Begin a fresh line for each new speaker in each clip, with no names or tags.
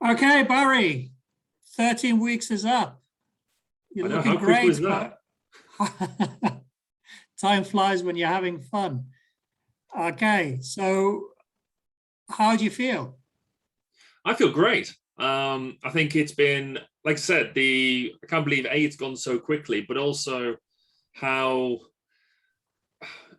Okay, Barry, 13 weeks is up. You're
I know,
looking
how quick was
great,
that?
but time flies when you're having fun. Okay, so how do you feel?
I feel great. I think it's been, like I said, I can't believe it's gone so quickly, but also how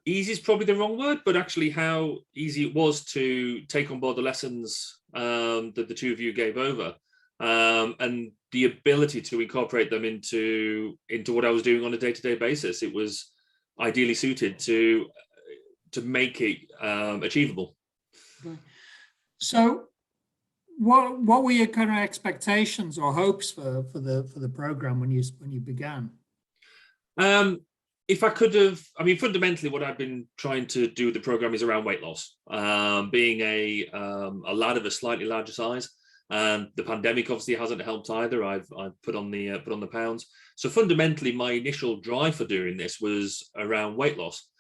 easy is probably the wrong word, but actually how easy it was to take on board the lessons that the two of you gave over, and the ability to incorporate them into what I was doing on a day-to-day basis. It was ideally suited to make it achievable.
So what were your kind of expectations or hopes for the program when you began?
If I could have, I mean, fundamentally, what I've been trying to do with the program is around weight loss. Being a lad of a slightly larger size, and the pandemic obviously hasn't helped either. I've put on the pounds. So fundamentally, my initial drive for doing this was around weight loss.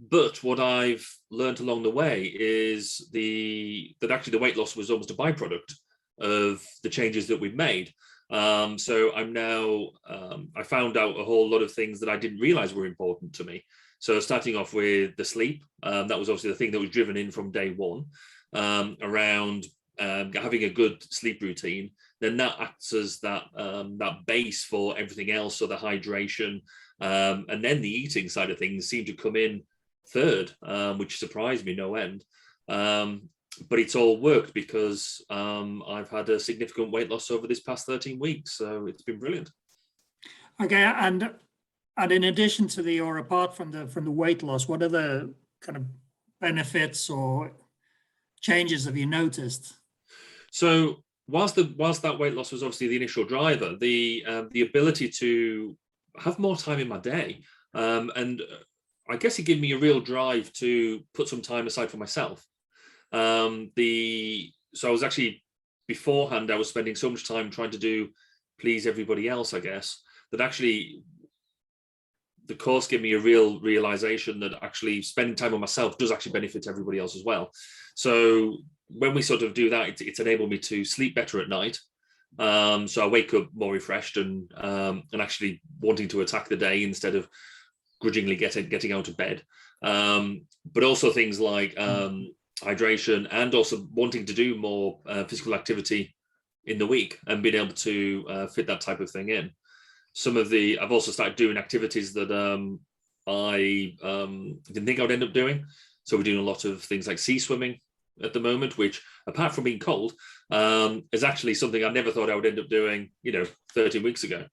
But what I've learned along the way is that actually the weight loss was almost a byproduct of the changes that we've made. So I'm now, I found out a whole lot of things that I didn't realize were important to me. So starting off with the sleep, that was obviously the thing that was driven in from day one, around having a good sleep routine. Then that acts as that base for everything else. So the hydration, and then the eating side of things seemed to come in third, which surprised me no end. But it's all worked because I've had a significant weight loss over this past 13 weeks. So it's been brilliant.
Okay, and in addition to or apart from the weight loss, what other kind of benefits or changes have you noticed?
So whilst that weight loss was obviously the initial driver, the ability to have more time in my day, and I guess it gave me a real drive to put some time aside for myself. So I was actually, beforehand, I was spending so much time trying to please everybody else, I guess, that actually the course gave me a real realization that actually spending time on myself does actually benefit everybody else as well. So when we sort of do that, it's enabled me to sleep better at night. So I wake up more refreshed and actually wanting to attack the day instead of grudgingly getting out of bed. But also things like hydration, and also wanting to do more physical activity in the week and being able to fit that type of thing in. I've also started doing activities that I didn't think I would end up doing. So we're doing a lot of things like sea swimming at the moment, which, apart from being cold, is actually something I never thought I would end up doing, 13 weeks ago.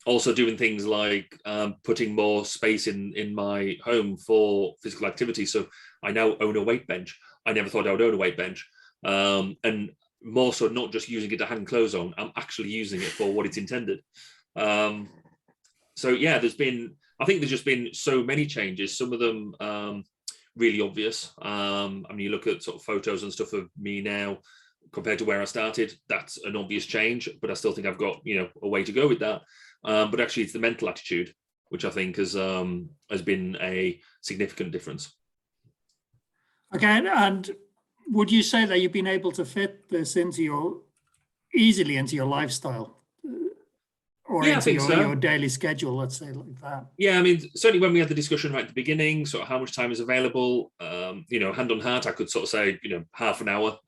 Also doing things like putting more space in my home for physical activity. So I now own a weight bench. I never thought I would own a weight bench. And more so not just using it to hang clothes on, I'm actually using it for what it's intended. So yeah, I think there's just been so many changes, some of them really obvious. I mean, you look at sort of photos and stuff of me now compared to where I started, that's an obvious change, but I still think I've got, a way to go with that. But actually it's the mental attitude, which I think has been a significant difference.
Okay, and would you say that you've been able to fit this easily into your lifestyle, or
Yeah, I
into
think so.
your daily schedule, let's say, like that?
Yeah, I mean, certainly when we had the discussion right at the beginning, sort of how much time is available, hand on heart, I could sort of say, half an hour.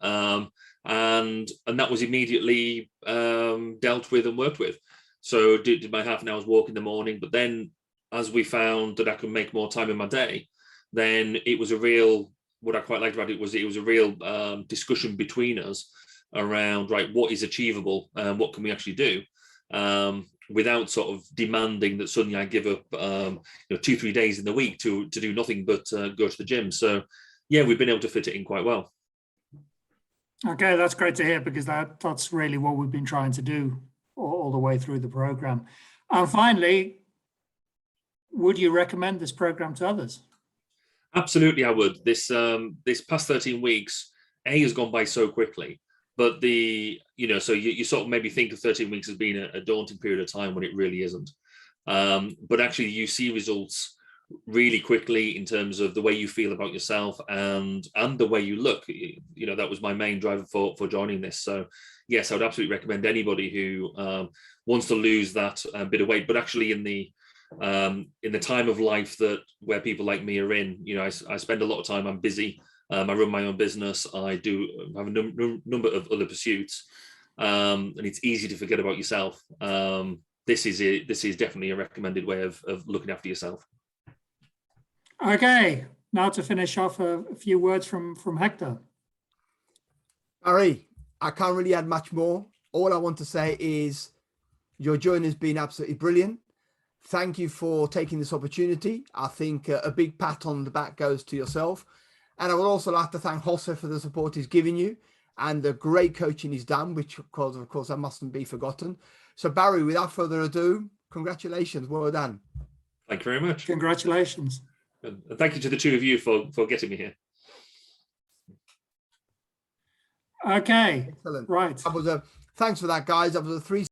And that was immediately dealt with and worked with. So did my half an hour's walk in the morning, but then as we found that I could make more time in my day, then it was what I quite liked about it was a real discussion between us around, right, what is achievable and what can we actually do, without sort of demanding that suddenly I give up 2-3 days in the week to do nothing but go to the gym. So yeah, we've been able to fit it in quite well.
Okay, that's great to hear, because that's really what we've been trying to do all the way through the program. And finally, would you recommend this program to others?
Absolutely, I would. This past 13 weeks, has gone by so quickly, but so you sort of maybe think of 13 weeks as being a daunting period of time when it really isn't. But actually, you see results really quickly in terms of the way you feel about yourself and the way you look. You know, that was my main driver for joining this. So yes, I would absolutely recommend anybody who wants to lose that bit of weight, but actually in the time of life where people like me are in, you know, I spend a lot of time, I'm busy. I run my own business. I do have a number of other pursuits, and it's easy to forget about yourself. This is definitely a recommended way of looking after yourself.
Okay, now to finish off, a few words from Hector.
Barry, I can't really add much more. All I want to say is your journey has been absolutely brilliant. Thank you for taking this opportunity. I think a big pat on the back goes to yourself. And I would also like to thank Jose for the support he's given you and the great coaching he's done, which of course, that mustn't be forgotten. So Barry, without further ado, congratulations. Well done.
Thank you very much.
Congratulations.
And thank you to the two of you for getting me here.
Okay,
Excellent.
right.
Thanks for that, guys. That was a 3